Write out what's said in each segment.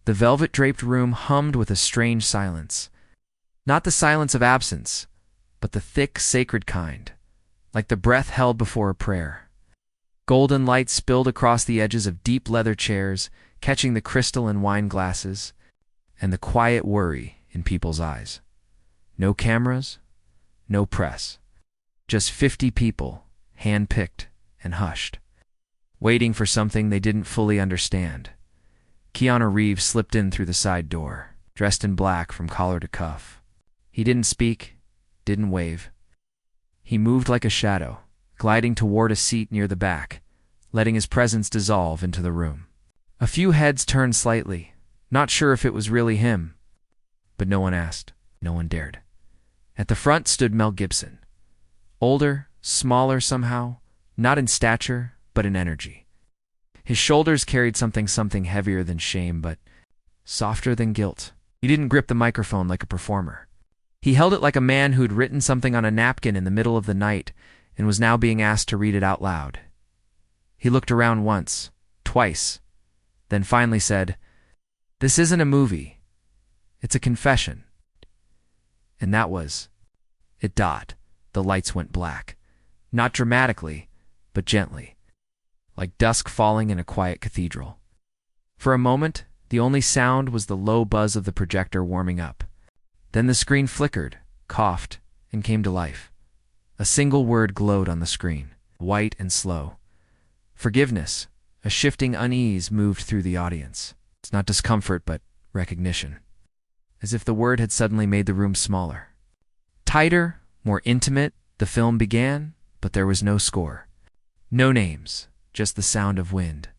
The velvet-draped room hummed with a strange silence. Not the silence of absence, but the thick, sacred kind, like the breath held before a prayer. Golden light spilled across the edges of deep leather chairs, catching the crystal and wine glasses, and the quiet worry in people's eyes. No cameras, no press. Just 50 people, hand-picked and hushed, waiting for something they didn't fully understand. Keanu Reeves slipped in through the side door, dressed in black from collar to cuff. He didn't speak, didn't wave. He moved like a shadow, gliding toward a seat near the back, letting his presence dissolve into the room. A few heads turned slightly, not sure if it was really him. But no one asked, no one dared. At the front stood Mel Gibson. Older, smaller somehow, not in stature, but in energy. His shoulders carried something heavier than shame, but softer than guilt. He didn't grip the microphone like a performer. He held it like a man who'd written something on a napkin in the middle of the night and was now being asked to read it out loud. He looked around once, twice, then finally said, "This isn't a movie. It's a confession." And that was it. The lights went black. Not dramatically, but gently, like dusk falling in a quiet cathedral. For a moment, the only sound was the low buzz of the projector warming up. Then the screen flickered, coughed, and came to life. A single word glowed on the screen, white and slow. Forgiveness. A shifting unease moved through the audience. It's not discomfort, but recognition. As if the word had suddenly made the room smaller. Tighter, more intimate, the film began, but there was no score. No names, just the sound of wind.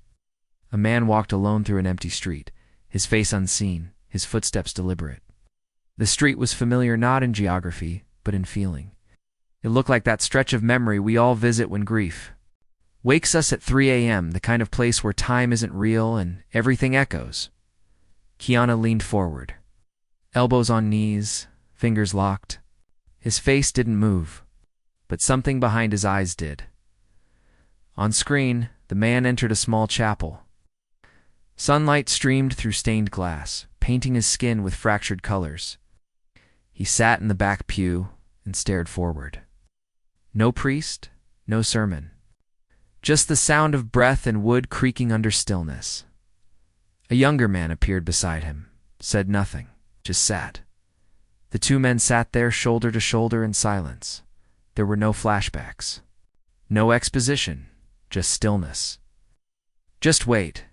A man walked alone through an empty street, his face unseen, his footsteps deliberate. The street was familiar not in geography, but in feeling. It looked like that stretch of memory we all visit when grief wakes us at 3 a.m., the kind of place where time isn't real and everything echoes. Keanu leaned forward, elbows on knees, fingers locked. His face didn't move, but something behind his eyes did. On screen, the man entered a small chapel. Sunlight streamed through stained glass, painting his skin with fractured colors. He sat in the back pew and stared forward. No priest, no sermon. Just the sound of breath and wood creaking under stillness. A younger man appeared beside him, said nothing, just sat. The two men sat there shoulder to shoulder in silence. There were no flashbacks. No exposition, just stillness. "Just wait."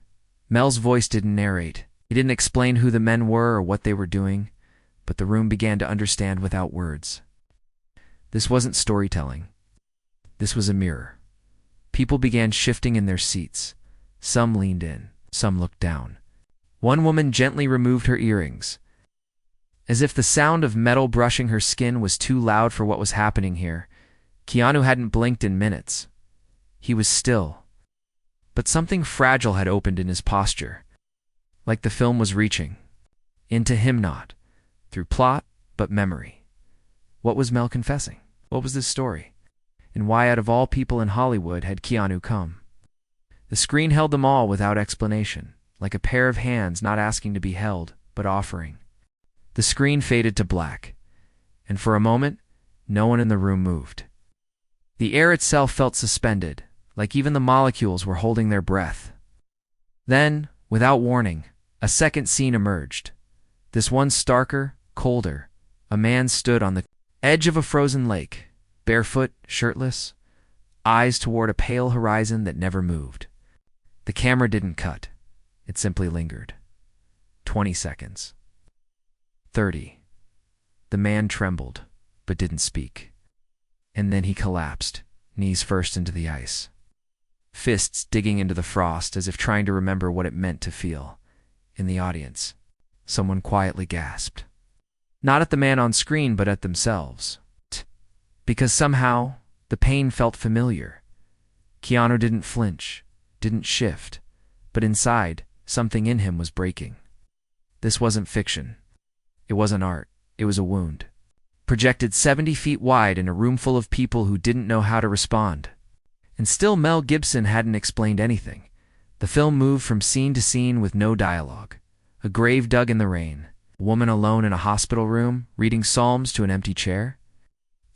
Mel's voice didn't narrate. He didn't explain who the men were or what they were doing, but the room began to understand without words. This wasn't storytelling. This was a mirror. People began shifting in their seats. Some leaned in, some looked down. One woman gently removed her earrings, as if the sound of metal brushing her skin was too loud for what was happening here. Keanu hadn't blinked in minutes. He was still. But something fragile had opened in his posture, like the film was reaching. Into him not, through plot, but memory. What was Mel confessing? What was this story? And why out of all people in Hollywood had Keanu come? The screen held them all without explanation, like a pair of hands not asking to be held, but offering. The screen faded to black, and for a moment, no one in the room moved. The air itself felt suspended, like even the molecules were holding their breath. Then, without warning, a second scene emerged. This one starker, colder. A man stood on the edge of a frozen lake, barefoot, shirtless, eyes toward a pale horizon that never moved. The camera didn't cut. It simply lingered. 20 seconds. 30. The man trembled, but didn't speak. And then he collapsed, knees first into the ice. Fists digging into the frost as if trying to remember what it meant to feel. In the audience, someone quietly gasped. Not at the man on screen, but at themselves. Because somehow, the pain felt familiar. Keanu didn't flinch, didn't shift, but inside, something in him was breaking. This wasn't fiction. It wasn't art. It was a wound. Projected 70 feet wide in a room full of people who didn't know how to respond. And still Mel Gibson hadn't explained anything. The film moved from scene to scene with no dialogue. A grave dug in the rain. A woman alone in a hospital room, reading psalms to an empty chair.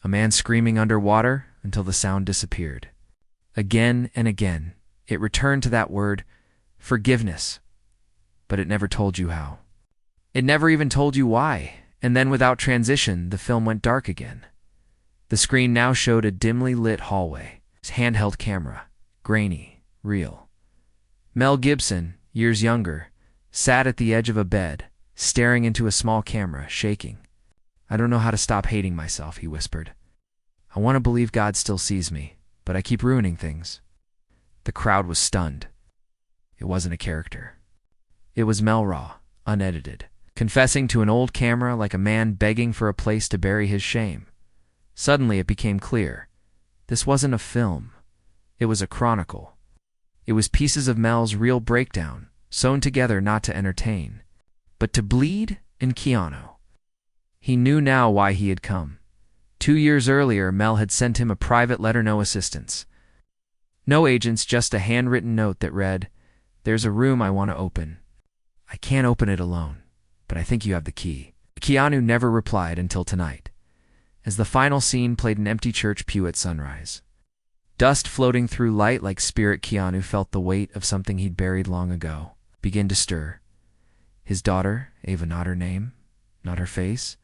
A man screaming underwater until the sound disappeared. Again and again, it returned to that word, forgiveness, but it never told you how. It never even told you why, and then without transition, the film went dark again. The screen now showed a dimly lit hallway. His handheld camera, grainy, real. Mel Gibson, years younger, sat at the edge of a bed, staring into a small camera, shaking. "I don't know how to stop hating myself," he whispered. "I want to believe God still sees me, but I keep ruining things." The crowd was stunned. It wasn't a character. It was Mel raw, unedited, confessing to an old camera like a man begging for a place to bury his shame. Suddenly it became clear. This wasn't a film. It was a chronicle. It was pieces of Mel's real breakdown, sewn together not to entertain, but to bleed in Keanu. He knew now why he had come. 2 years earlier, Mel had sent him a private letter, no assistance. No agents, just a handwritten note that read, "There's a room I want to open. I can't open it alone, but I think you have the key." Keanu never replied until tonight, as the final scene played an empty church pew at sunrise. Dust floating through light like spirit, Keanu felt the weight of something he'd buried long ago begin to stir. His daughter, Ava, not her name, not her face,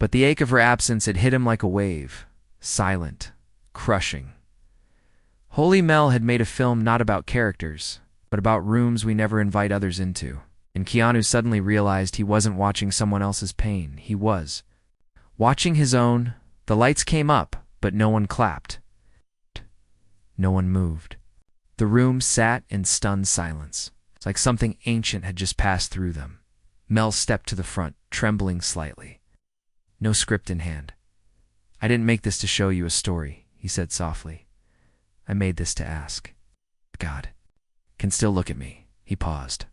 but the ache of her absence had hit him like a wave, silent, crushing. Holy Mel had made a film not about characters, but about rooms we never invite others into. And Keanu suddenly realized he wasn't watching someone else's pain. He was watching his own. The lights came up, but no one clapped. No one moved. The room sat in stunned silence. It's like something ancient had just passed through them. Mel stepped to the front, trembling slightly. No script in hand. "I didn't make this to show you a story," he said softly. "I made this to ask. God can still look at me." He paused.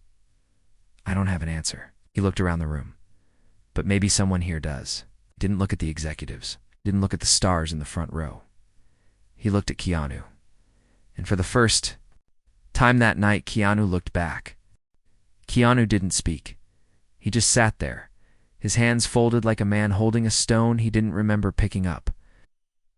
"I don't have an answer." He looked around the room. "But maybe someone here does." He didn't look at the executives. He didn't look at the stars in the front row. He looked at Keanu. And for the first time that night, Keanu looked back. Keanu didn't speak. He just sat there, his hands folded like a man holding a stone he didn't remember picking up.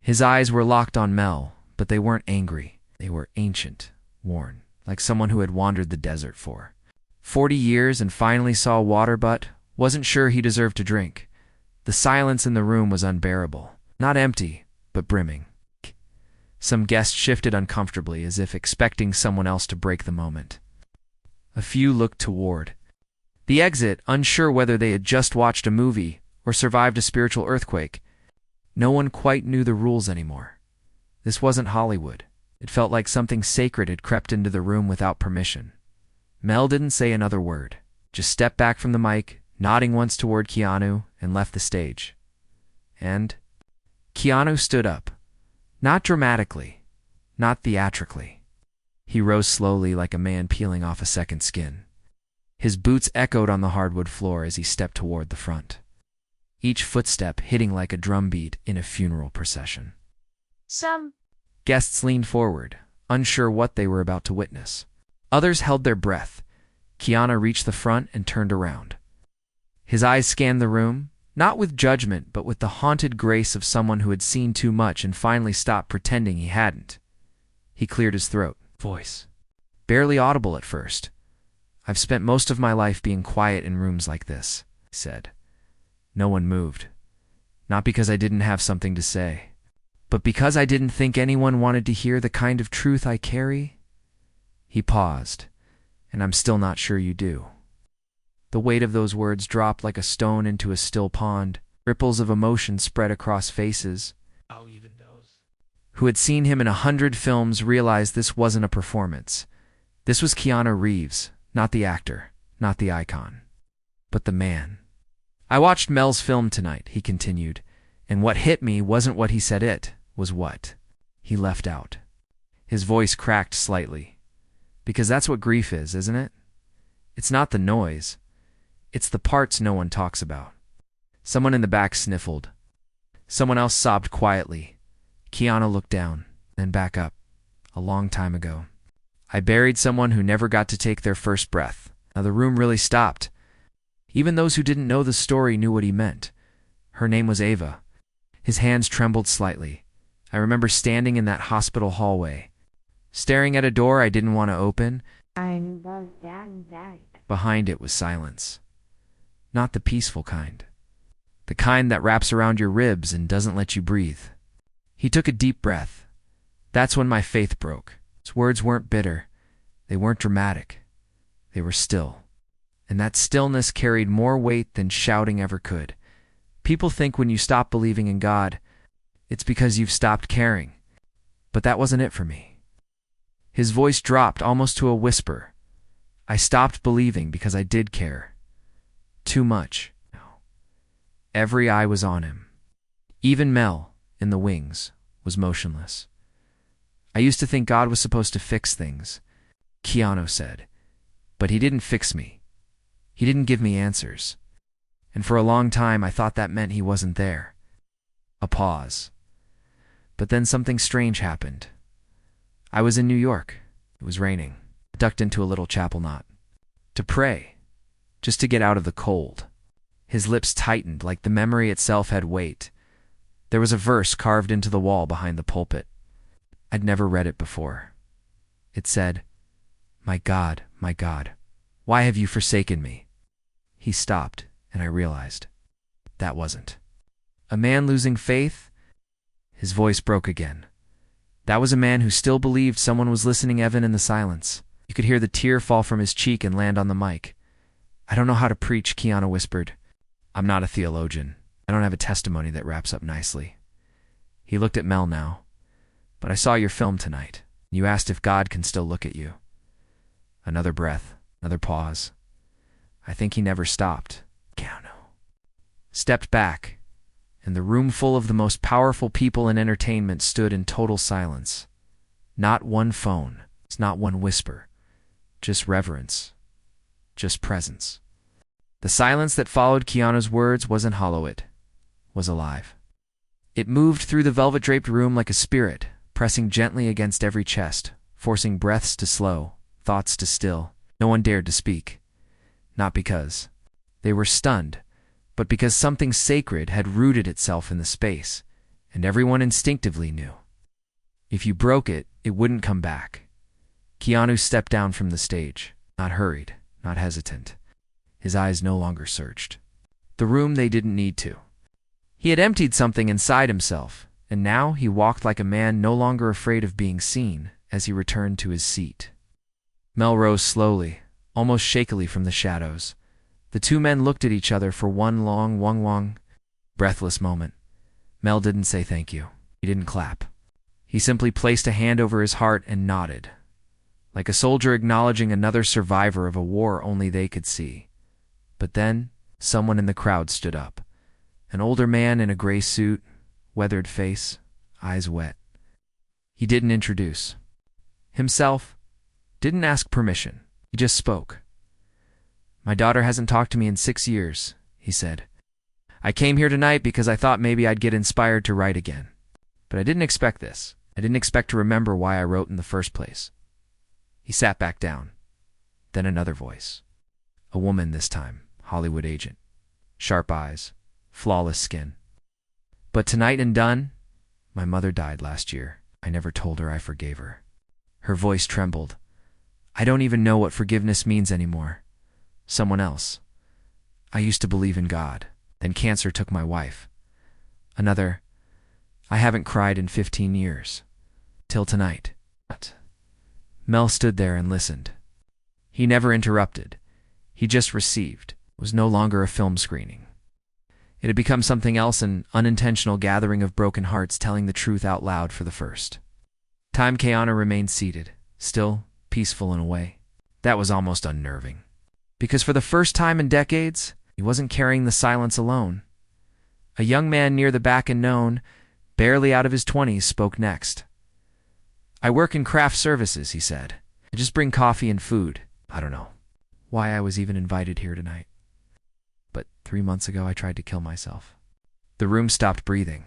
His eyes were locked on Mel, but they weren't angry. They were ancient, worn, like someone who had wandered the desert for 40 years and finally saw water but wasn't sure he deserved to drink. The silence in the room was unbearable. Not empty, but brimming. Some guests shifted uncomfortably, as if expecting someone else to break the moment. A few looked toward the exit, unsure whether they had just watched a movie or survived a spiritual earthquake. No one quite knew the rules anymore. This wasn't Hollywood. It felt like something sacred had crept into the room without permission. Mel didn't say another word, just stepped back from the mic, nodding once toward Keanu, and left the stage. And Keanu stood up. Not dramatically, not theatrically. He rose slowly like a man peeling off a second skin. His boots echoed on the hardwood floor as he stepped toward the front, each footstep hitting like a drumbeat in a funeral procession. Some guests leaned forward, unsure what they were about to witness. Others held their breath. Keanu reached the front and turned around. His eyes scanned the room, not with judgment, but with the haunted grace of someone who had seen too much and finally stopped pretending he hadn't. He cleared his throat, voice barely audible at first. "I've spent most of my life being quiet in rooms like this," he said. No one moved. Not because I didn't have something to say, but because I didn't think anyone wanted to hear the kind of truth I carry. He paused, "And I'm still not sure you do." The weight of those words dropped like a stone into a still pond. Ripples of emotion spread across faces. Even those who had seen him in 100 films realized this wasn't a performance. This was Keanu Reeves, not the actor, not the icon, but the man. "I watched Mel's film tonight," he continued, "and what hit me wasn't what he said, it was what he left out." His voice cracked slightly. "Because that's what grief is, isn't it? It's not the noise. It's the parts no one talks about." Someone in the back sniffled. Someone else sobbed quietly. Keanu looked down, then back up. "A long time ago, I buried someone who never got to take their first breath." Now the room really stopped. Even those who didn't know the story knew what he meant. Her name was Ava. His hands trembled slightly. I remember standing in that hospital hallway, staring at a door I didn't want to open. Behind it was silence. Not the peaceful kind. The kind that wraps around your ribs and doesn't let you breathe. He took a deep breath. That's when my faith broke. His words weren't bitter. They weren't dramatic. They were still. And that stillness carried more weight than shouting ever could. People think when you stop believing in God, it's because you've stopped caring. But that wasn't it for me. His voice dropped almost to a whisper. I stopped believing because I did care. Too much. Every eye was on him. Even Mel, in the wings, was motionless. I used to think God was supposed to fix things, Keanu said. But he didn't fix me. He didn't give me answers. And for a long time I thought that meant he wasn't there. A pause. But then something strange happened. I was in New York. It was raining. I ducked into a little chapel knot. To pray. Just to get out of the cold. His lips tightened like the memory itself had weight. There was a verse carved into the wall behind the pulpit. I'd never read it before. It said, my God, why have you forsaken me?" He stopped, and I realized that wasn't. A man losing faith? His voice broke again. That was a man who still believed someone was listening, Evan, in the silence. You could hear the tear fall from his cheek and land on the mic. "I don't know how to preach," Keanu whispered. "I'm not a theologian. I don't have a testimony that wraps up nicely." He looked at Mel now. "But I saw your film tonight. You asked if God can still look at you." Another breath, another pause. I think he never stopped. Keanu stepped back, and the room full of the most powerful people in entertainment stood in total silence. Not one phone, not one whisper, just reverence, just presence. The silence that followed Keanu's words wasn't hollow, it was alive. It moved through the velvet-draped room like a spirit, pressing gently against every chest, forcing breaths to slow, thoughts to still. No one dared to speak. Not because they were stunned, but because something sacred had rooted itself in the space, and everyone instinctively knew. If you broke it, it wouldn't come back. Keanu stepped down from the stage, not hurried, not hesitant. His eyes no longer searched the room. They didn't need to. He had emptied something inside himself, and now he walked like a man no longer afraid of being seen as he returned to his seat. Mel rose slowly, almost shakily from the shadows. The two men looked at each other for one long, breathless moment. Mel didn't say thank you. He didn't clap. He simply placed a hand over his heart and nodded, like a soldier acknowledging another survivor of a war only they could see. But then, someone in the crowd stood up. An older man in a gray suit, weathered face, eyes wet. He didn't introduce himself, didn't ask permission. He just spoke. "My daughter hasn't talked to me in 6 years," he said. "I came here tonight because I thought maybe I'd get inspired to write again. But I didn't expect this. I didn't expect to remember why I wrote in the first place." He sat back down. Then another voice. A woman this time, Hollywood agent. Sharp eyes, flawless skin. "But tonight and done, my mother died last year. I never told her I forgave her." Her voice trembled. "I don't even know what forgiveness means anymore. Someone else. I used to believe in God. Then cancer took my wife. Another. I haven't cried in 15 years. Till tonight." Mel stood there and listened. He never interrupted. He just received. It was no longer a film screening. It had become something else, an unintentional gathering of broken hearts telling the truth out loud for the first time. Keanu remained seated, still, peaceful in a way. That was almost unnerving. Because for the first time in decades, he wasn't carrying the silence alone. A young man near the back and known, barely out of his 20s, spoke next. "I work in craft services," he said. "I just bring coffee and food. I don't know why I was even invited here tonight. But 3 months ago I tried to kill myself." The room stopped breathing.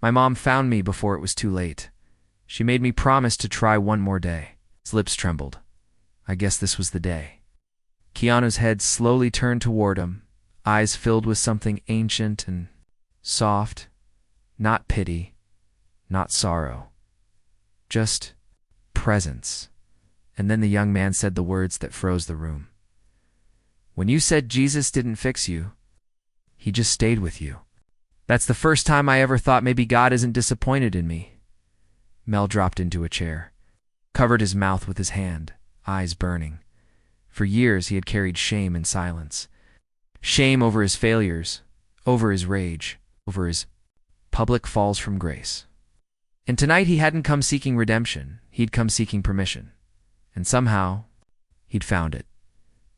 My mom found me before it was too late. She made me promise to try one more day. His lips trembled. I guess this was the day. Keanu's head slowly turned toward him, eyes filled with something ancient and soft, not pity, not sorrow, just presence. And then the young man said the words that froze the room. "When you said Jesus didn't fix you, he just stayed with you." That's the first time I ever thought maybe God isn't disappointed in me. Mel dropped into a chair, covered his mouth with his hand, eyes burning. For years he had carried shame in silence. Shame over his failures, over his rage, over his public falls from grace. And tonight he hadn't come seeking redemption, he'd come seeking permission. And somehow, he'd found it.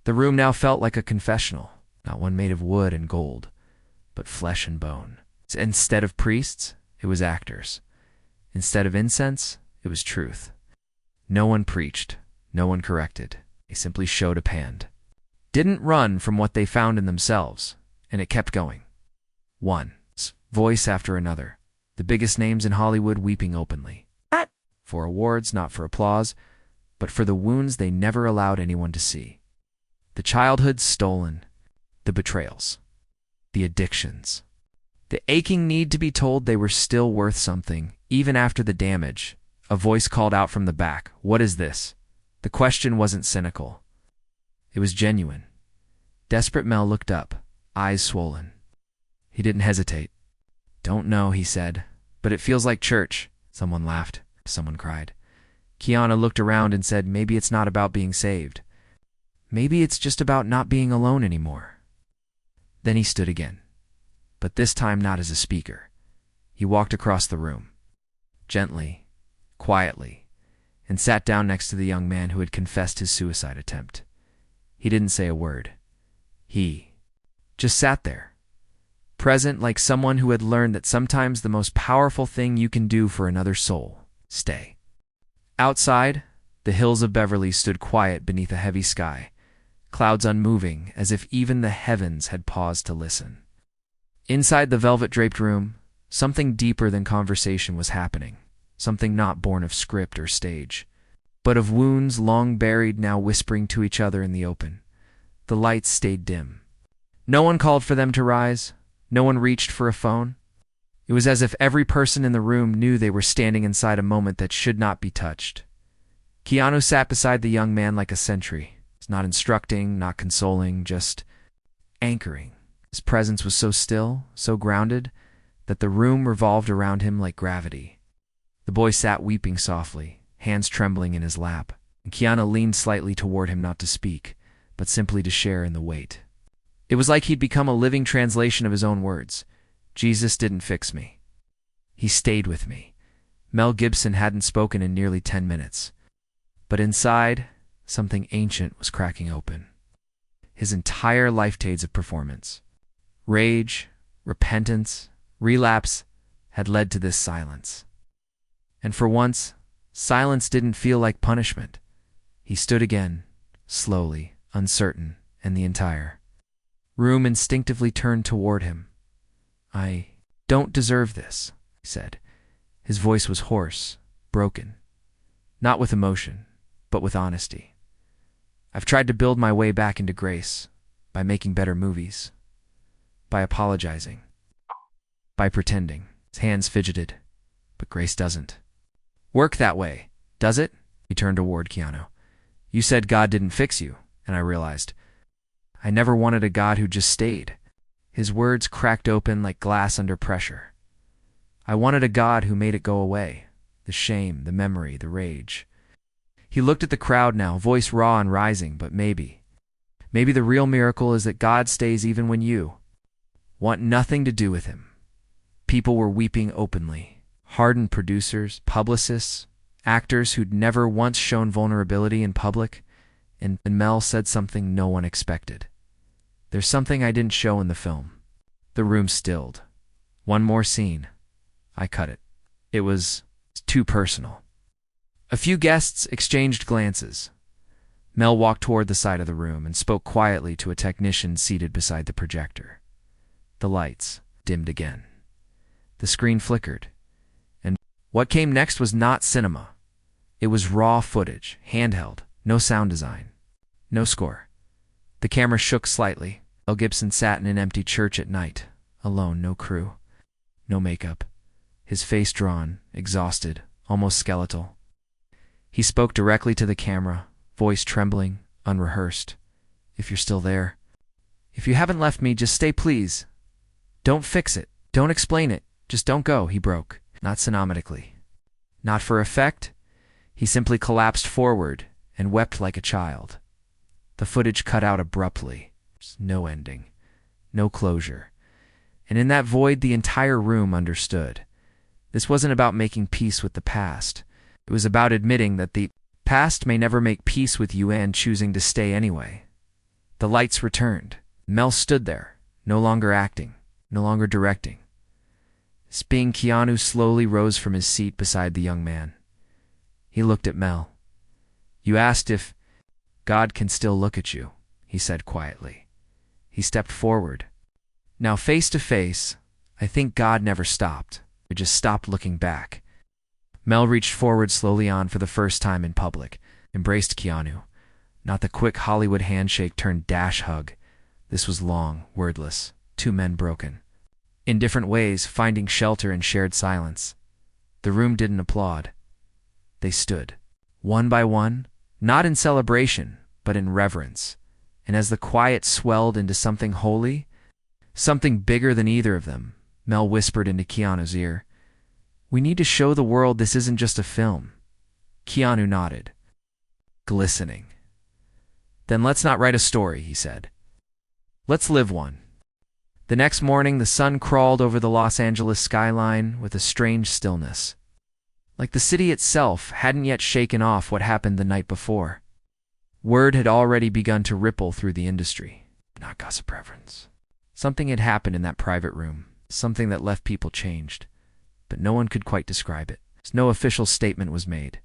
The room now felt like a confessional, not one made of wood and gold, but flesh and bone. Instead of priests, it was actors. Instead of incense, it was truth. No one preached, no one corrected. They simply showed a hand. Didn't run from what they found in themselves, and it kept going. One voice after another, the biggest names in Hollywood weeping openly. For awards, not for applause, but for the wounds they never allowed anyone to see. The childhoods stolen, the betrayals, the addictions, the aching need to be told they were still worth something, even after the damage. A voice called out from the back, "What is this?" The question wasn't cynical. It was genuine. Desperate Mel looked up, eyes swollen. He didn't hesitate. "Don't know," he said, "but it feels like church." Someone laughed. Someone cried. Keanu looked around and said, "Maybe it's not about being saved. Maybe it's just about not being alone anymore." Then he stood again, but this time not as a speaker. He walked across the room, gently, quietly, and sat down next to the young man who had confessed his suicide attempt. He didn't say a word. He just sat there, present like someone who had learned that sometimes the most powerful thing you can do for another soul, stay. Outside, the hills of Beverly stood quiet beneath a heavy sky, clouds unmoving, as if even the heavens had paused to listen. Inside the velvet-draped room, something deeper than conversation was happening, something not born of script or stage, but of wounds long buried now whispering to each other in the open. The lights stayed dim. No one called for them to rise. No one reached for a phone. It was as if every person in the room knew they were standing inside a moment that should not be touched. Keanu sat beside the young man like a sentry, not instructing, not consoling, just anchoring. His presence was so still, so grounded, that the room revolved around him like gravity. The boy sat weeping softly, hands trembling in his lap, and Keanu leaned slightly toward him not to speak, but simply to share in the weight. It was like he'd become a living translation of his own words. Jesus didn't fix me. He stayed with me. Mel Gibson hadn't spoken in nearly 10 minutes. But inside, something ancient was cracking open. His entire lifetades of performance, rage, repentance, relapse, had led to this silence. And for once, silence didn't feel like punishment. He stood again, slowly, uncertain, and the entire room instinctively turned toward him. "I don't deserve this," he said. His voice was hoarse, broken, not with emotion, but with honesty. "I've tried to build my way back into grace, by making better movies, by apologizing, by pretending." His hands fidgeted, but grace doesn't work that way, does it? He turned toward Keanu. "You said God didn't fix you, and I realized I never wanted a God who just stayed." His words cracked open like glass under pressure. "I wanted a God who made it go away, the shame, the memory, the rage." He looked at the crowd now, voice raw and rising, but maybe the real miracle is that God stays even when you want nothing to do with him. People were weeping openly. Hardened producers, publicists, actors who'd never once shown vulnerability in public, and Mel said something no one expected. "There's something I didn't show in the film." The room stilled. One more scene. I cut it. It was too personal. A few guests exchanged glances. Mel walked toward the side of the room and spoke quietly to a technician seated beside the projector. The lights dimmed again. The screen flickered. And what came next was not cinema. It was raw footage, handheld, no sound design, no score. The camera shook slightly, Mel Gibson sat in an empty church at night, alone, no crew, no makeup, his face drawn, exhausted, almost skeletal. He spoke directly to the camera, voice trembling, unrehearsed. "If you're still there. If you haven't left me, just stay, please. Don't fix it. Don't explain it. Just don't go," he broke, not cinematically. Not for effect. He simply collapsed forward and wept like a child. The footage cut out abruptly. No ending. No closure. And in that void, the entire room understood. This wasn't about making peace with the past. It was about admitting that the past may never make peace with you and choosing to stay anyway. The lights returned. Mel stood there, no longer acting, no longer directing. Being Keanu slowly rose from his seat beside the young man. He looked at Mel. "You asked if God can still look at you," he said quietly. He stepped forward. "Now, face to face, I think God never stopped. He just stopped looking back." Mel reached forward slowly on for the first time in public, embraced Keanu. Not the quick Hollywood handshake turned dash hug. This was long, wordless, two men broken. In different ways, finding shelter in shared silence. The room didn't applaud. They stood, one by one, not in celebration, but in reverence. And as the quiet swelled into something holy, something bigger than either of them, Mel whispered into Keanu's ear, "We need to show the world this isn't just a film." Keanu nodded, glistening. "Then let's not write a story," he said. "Let's live one." The next morning, the sun crawled over the Los Angeles skyline with a strange stillness. Like the city itself hadn't yet shaken off what happened the night before. Word had already begun to ripple through the industry. Not gossip reference. Something had happened in that private room, something that left people changed, but no one could quite describe it. No official statement was made.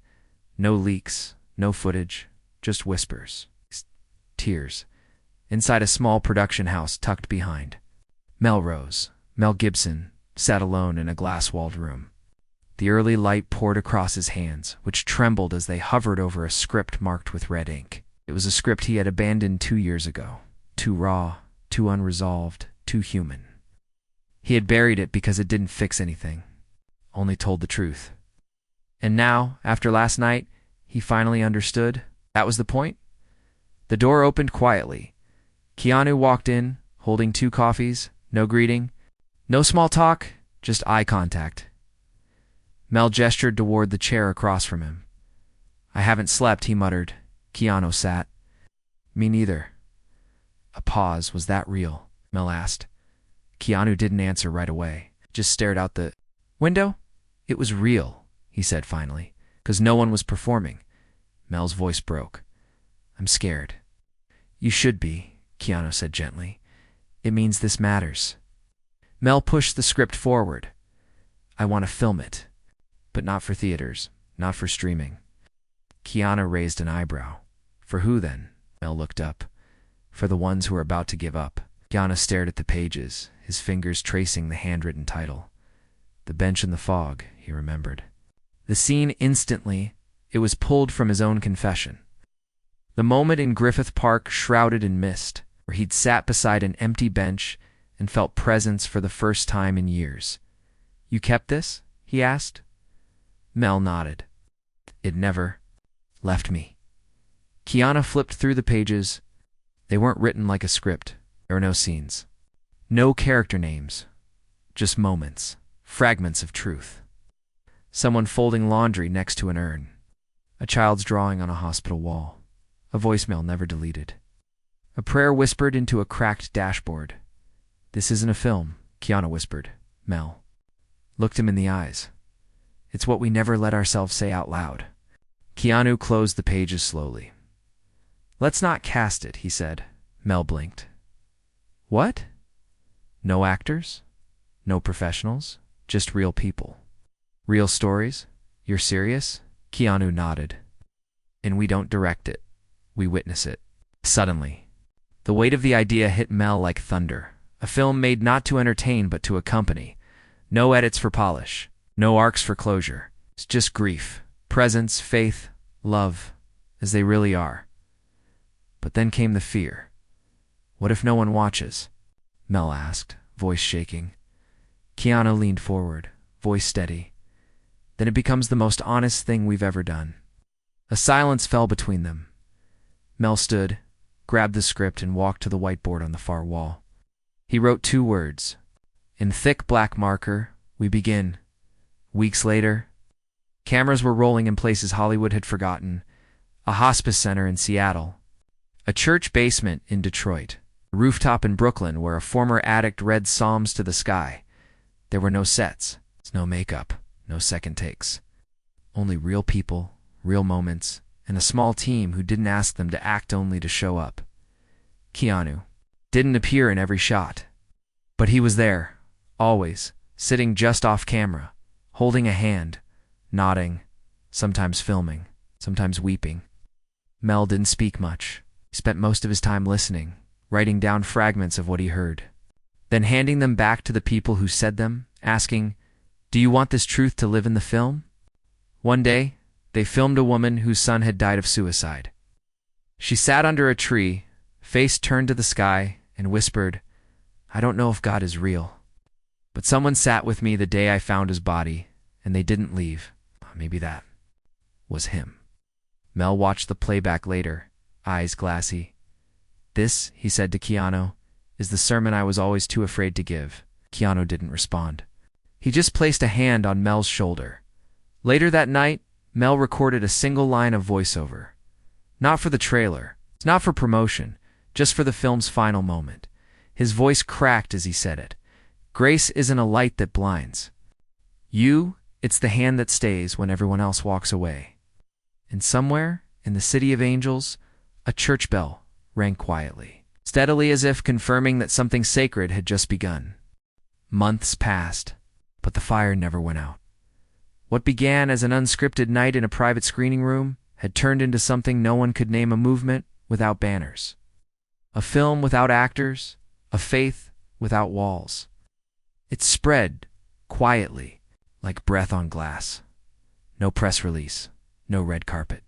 No leaks, no footage, just whispers. Tears. Inside a small production house tucked behind. Melrose, Mel Gibson, sat alone in a glass-walled room. The early light poured across his hands, which trembled as they hovered over a script marked with red ink. It was a script he had abandoned 2 years ago. Too raw, too unresolved, too human. He had buried it because it didn't fix anything, only told the truth. And now, after last night, he finally understood. That was the point. The door opened quietly. Keanu walked in, holding 2 coffees, no greeting, no small talk, just eye contact. Mel gestured toward the chair across from him. "I haven't slept," he muttered. Keanu sat. "Me neither." A pause. Was that real? Mel asked. Keanu didn't answer right away, just stared out the window. "It was real," he said finally, "'cause no one was performing." Mel's voice broke. "I'm scared." "You should be," Keanu said gently. "It means this matters." Mel pushed the script forward. "I want to film it, but not for theaters, not for streaming." Keanu raised an eyebrow. "For who then?" Mel looked up. "For the ones who are about to give up." Keanu stared at the pages, his fingers tracing the handwritten title. The bench in the fog, he remembered. The scene instantly, it was pulled from his own confession. The moment in Griffith Park shrouded in mist, where he'd sat beside an empty bench and felt presence for the first time in years. "You kept this?" he asked. Mel nodded. "It never left me." Keanu flipped through the pages. They weren't written like a script. There were no scenes. No character names. Just moments. Fragments of truth. Someone folding laundry next to an urn. A child's drawing on a hospital wall. A voicemail never deleted. A prayer whispered into a cracked dashboard. "This isn't a film," Keanu whispered. Mel looked him in the eyes. "It's what we never let ourselves say out loud." Keanu closed the pages slowly. "Let's not cast it," he said. Mel blinked. "What?" "No actors? No professionals? Just real people. Real stories? You're serious?" Keanu nodded. "And we don't direct it. We witness it." Suddenly, the weight of the idea hit Mel like thunder. A film made not to entertain but to accompany. No edits for polish. No arcs for closure. It's just grief, presence, faith, love, as they really are. But then came the fear. What if no one watches? Mel asked, voice shaking. Keanu leaned forward, voice steady. Then it becomes the most honest thing we've ever done. A silence fell between them. Mel stood, grabbed the script, and walked to the whiteboard on the far wall. He wrote 2 words. In thick black marker, we begin. Weeks later, cameras were rolling in places Hollywood had forgotten. A hospice center in Seattle. A church basement in Detroit. A rooftop in Brooklyn where a former addict read psalms to the sky. There were no sets, no makeup, no second takes. Only real people, real moments, and a small team who didn't ask them to act only to show up. Keanu didn't appear in every shot, but he was there, always, sitting just off camera, holding a hand, nodding, sometimes filming, sometimes weeping. Mel didn't speak much. He spent most of his time listening, writing down fragments of what he heard, then handing them back to the people who said them, asking, "Do you want this truth to live in the film?" One day, they filmed a woman whose son had died of suicide. She sat under a tree, face turned to the sky, and whispered, "I don't know if God is real, but someone sat with me the day I found his body, and they didn't leave. Maybe that was him." Mel watched the playback later, eyes glassy. "This," he said to Keanu, "is the sermon I was always too afraid to give." Keanu didn't respond. He just placed a hand on Mel's shoulder. Later that night, Mel recorded a single line of voiceover. Not for the trailer, not for promotion, just for the film's final moment. His voice cracked as he said it. "Grace isn't a light that blinds. It's the hand that stays when everyone else walks away." And somewhere, in the city of angels, a church bell rang quietly, steadily as if confirming that something sacred had just begun. Months passed, but the fire never went out. What began as an unscripted night in a private screening room had turned into something no one could name: a movement without banners, a film without actors, a faith without walls. It spread quietly, like breath on glass. No press release, no red carpet.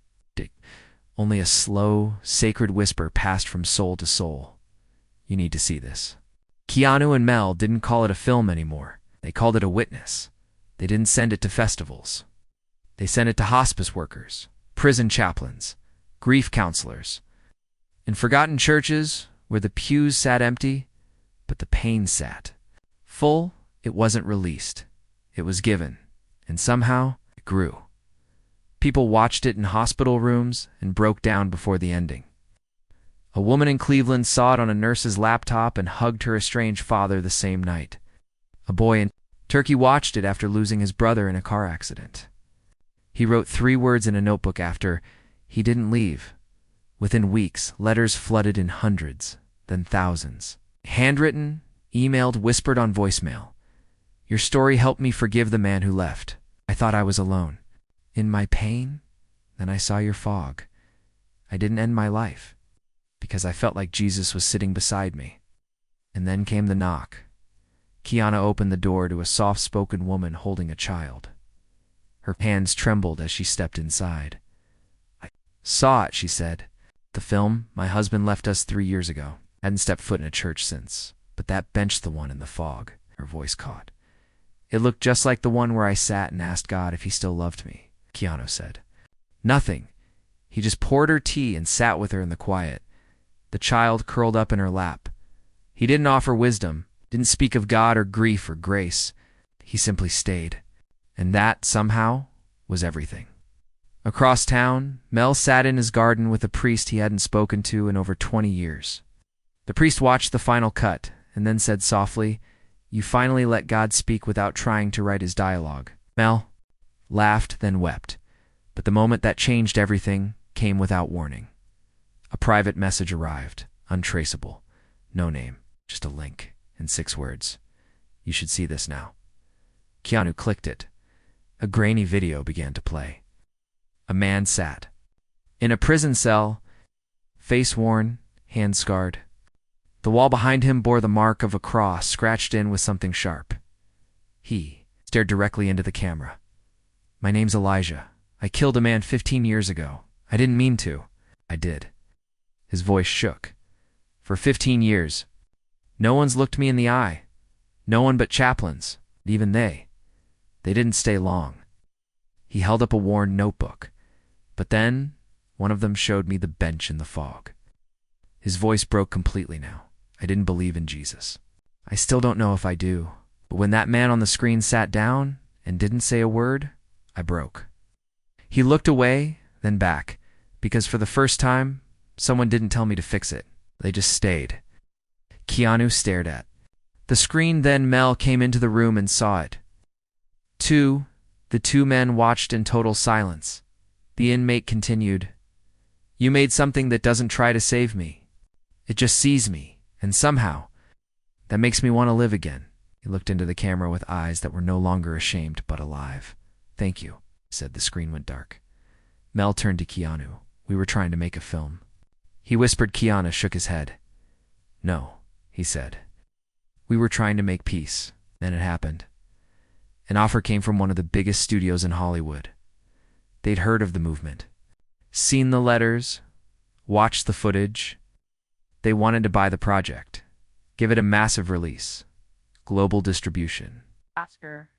Only a slow, sacred whisper passed from soul to soul. "You need to see this." Keanu and Mel didn't call it a film anymore. They called it a witness. They didn't send it to festivals. They sent it to hospice workers, prison chaplains, grief counselors. In forgotten churches where the pews sat empty, but the pain sat full. It wasn't released. It was given, and somehow it grew. People watched it in hospital rooms and broke down before the ending. A woman in Cleveland saw it on a nurse's laptop and hugged her estranged father the same night. A boy in Turkey watched it after losing his brother in a car accident. He wrote 3 words in a notebook after he didn't leave. Within weeks, letters flooded in hundreds, then thousands. Handwritten, emailed, whispered on voicemail. "Your story helped me forgive the man who left. I thought I was alone. In my pain, then I saw your fog. I didn't end my life, because I felt like Jesus was sitting beside me." And then came the knock. Keanu opened the door to a soft-spoken woman holding a child. Her hands trembled as she stepped inside. "I saw it," she said. "The film, my husband left us 3 years ago. Hadn't stepped foot in a church since, but that bench, the one in the fog," her voice caught. "It looked just like the one where I sat and asked God if he still loved me," Keanu said. Nothing. He just poured her tea and sat with her in the quiet, the child curled up in her lap. He didn't offer wisdom, didn't speak of God or grief or grace. He simply stayed. And that, somehow, was everything. Across town, Mel sat in his garden with a priest he hadn't spoken to in over 20 years. The priest watched the final cut and then said softly, "You finally let God speak without trying to write his dialogue." Mel laughed, then wept. But the moment that changed everything came without warning. A private message arrived, untraceable. No name, just a link, and 6 words. "You should see this now." Keanu clicked it. A grainy video began to play. A man sat in a prison cell, face worn, hand scarred. The wall behind him bore the mark of a cross scratched in with something sharp. He stared directly into the camera. "My name's Elijah. I killed a man 15 years ago. I didn't mean to. I did." His voice shook. For 15 years. No one's looked me in the eye. No one but chaplains. Even they didn't stay long. He held up a worn notebook. But then, one of them showed me the bench in the fog. His voice broke completely now. I didn't believe in Jesus. I still don't know if I do. But when that man on the screen sat down and didn't say a word, I broke. He looked away, then back, because for the first time, someone didn't tell me to fix it. They just stayed. Keanu stared at the screen, then Mel came into the room and saw it. The two men watched in total silence. The inmate continued, "You made something that doesn't try to save me. It just sees me, and somehow, that makes me want to live again." He looked into the camera with eyes that were no longer ashamed but alive. "Thank you," said. The screen went dark. Mel turned to Keanu. "We were trying to make a film." He whispered. Keanu shook his head. "No," he said. "We were trying to make peace." Then it happened. An offer came from one of the biggest studios in Hollywood. They'd heard of the movement, seen the letters, watched the footage. They wanted to buy the project, give it a massive release, global distribution. Oscar.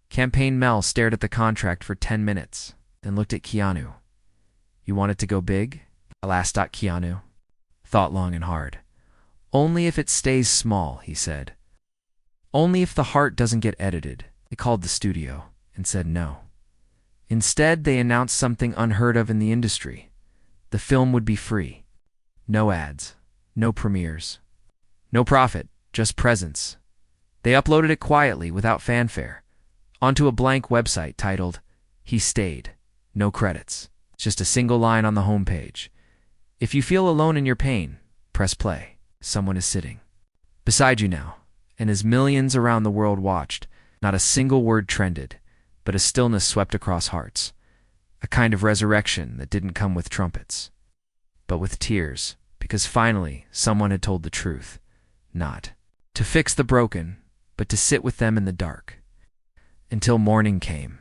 Campaign. Mel stared at the contract for 10 minutes, then looked at Keanu. "You want it to go big?" "I'll ask." Keanu thought long and hard. "Only if it stays small," he said. "Only if the heart doesn't get edited." They called the studio and said no. Instead, they announced something unheard of in the industry. The film would be free. No ads, no premieres, no profit, just presence. They uploaded it quietly, without fanfare, onto a blank website titled, "He Stayed." No credits, just a single line on the homepage. "If you feel alone in your pain, press play. Someone is sitting beside you now." And as millions around the world watched, not a single word trended, but a stillness swept across hearts. A kind of resurrection that didn't come with trumpets, but with tears, because finally someone had told the truth. Not to fix the broken, but to sit with them in the dark. Until morning came.